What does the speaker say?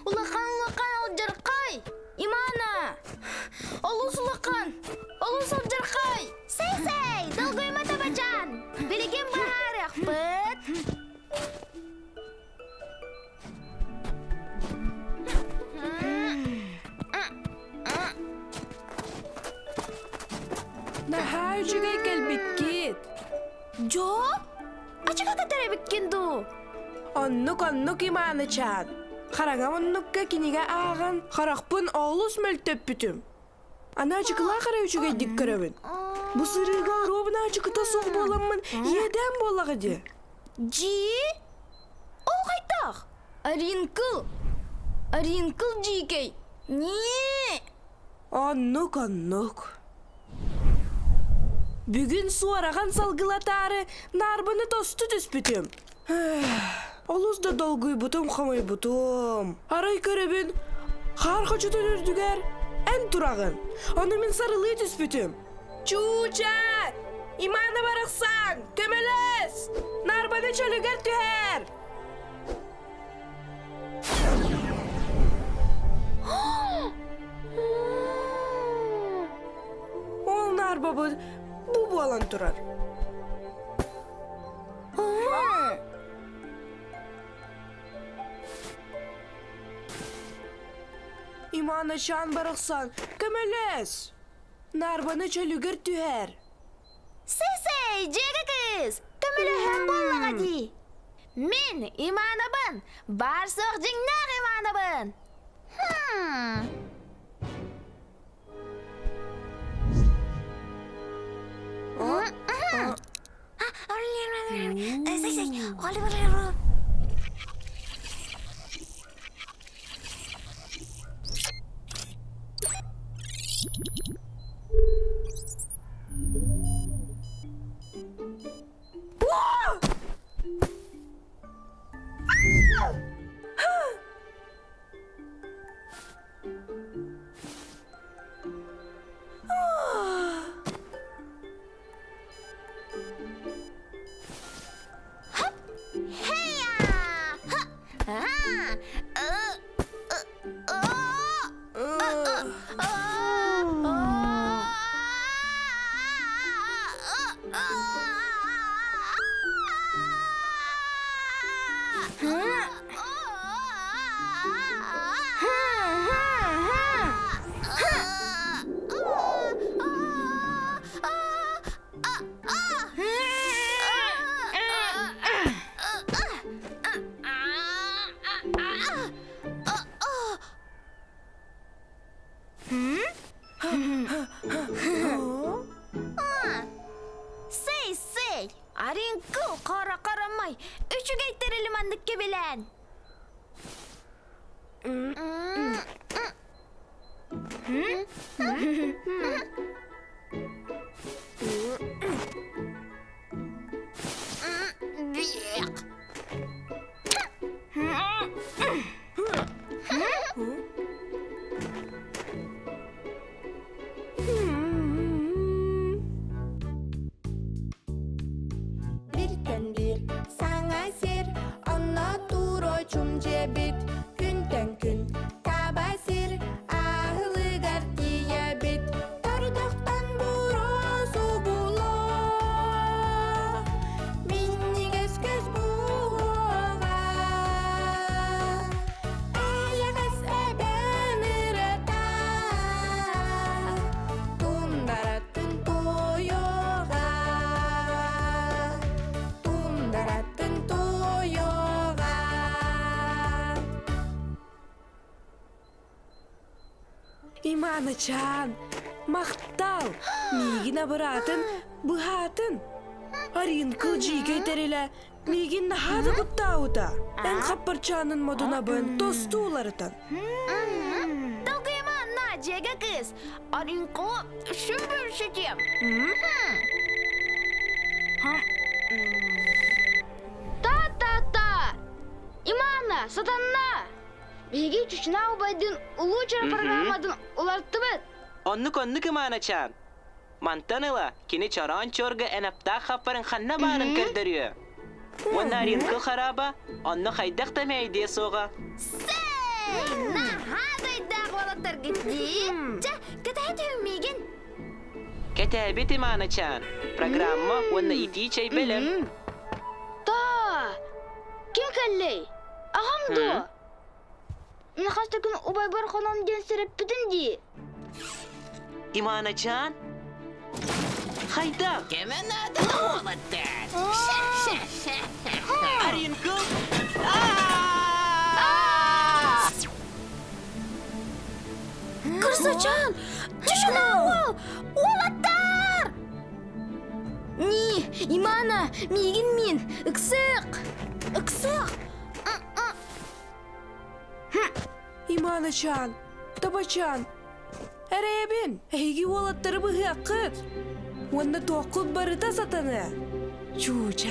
Улақан алжырқай! Имана! Олус улақан! Олус алжырқай! Сей, долгойма табачан! Білеген бағар яқпыт! Наха үчүгэй келбиккит. Жо? Ачыға катары біккенду? Оннук Иманычан. Хараңа оннукка киниге ағын харақпын олус мөлтөп бүтүм. Ана ачыкыла қара үчүгэй дик көрөбүн. Бу сырыга робына ачыкыта соқ боламмын, еден болағы де. Жи? Ол қайтақ? Аринкыл жикей! Не? Оннук. Бүгін суараған салгылатары нарбыны тосты түспүтүм. Олузда долгуй бутум хамай бутум. Арай көрөбүн, харха чутун үрдүгер, ән турағын. Оны мен сарылы түспүтүм. Чуча! Имана барықсан, көмелес! Нарбаны чөлігер түхер! Ол нарбабы bu alan turar. İmana şan barıqsan, kömeles. Narbanı çölügür tüher. Сей, жегі кыз! Көмілі hem боллаға ди! Мен иманабын! Бар соқ жыңнақ иманабын! Сей, аринкыл қарамай, үші гейттері лимандықке білән. Бек. Birden bir sana sir anlaturo cumcebit günden gün kabasir ahlıgar diyebit tardaktan burası bula minni göz buğa ayagas ebenirata tundaratın toyoga tundaratın toyoga İmanычан, Maqtal. Migin abiratın, buhatın. Arin kılcıgay terile. Migin nahadı kuttağıda. En kapparçanın moduna bön tostuğularıdan. Imana jaga kız. Arinku sümbül şekem. Ta. Имана, сатанна. Биги чучна убайдын улуу чара программадын уларттı бит. Onnuk Imana-chan. Mantanıla kini çaran çorga enapta xaparın xanna barın kırdırıyor. Onların kıl haraba, onnu haydak da meydiye soğa. Say! Nahaday dağvalatar gitti. Ja, katayat hümigin. Ketebet Imana-chan. Programma onna iti çay bilim. Та. Ким каллей? Ахамду. Нахастыкын убай барханан ден сереп битин ди. Imana-chan. Haydak. Kimin adını unuttun? Arin kıl. Kırsaçan! Düşün oğul! Olattar! Ни, Имана, мигин мин, ыксык. Iksık! İmanı-chan, tabaçan. Erebin, eygi olatları bıhıqıt. Wanda toqut barıta satanı. Çuça.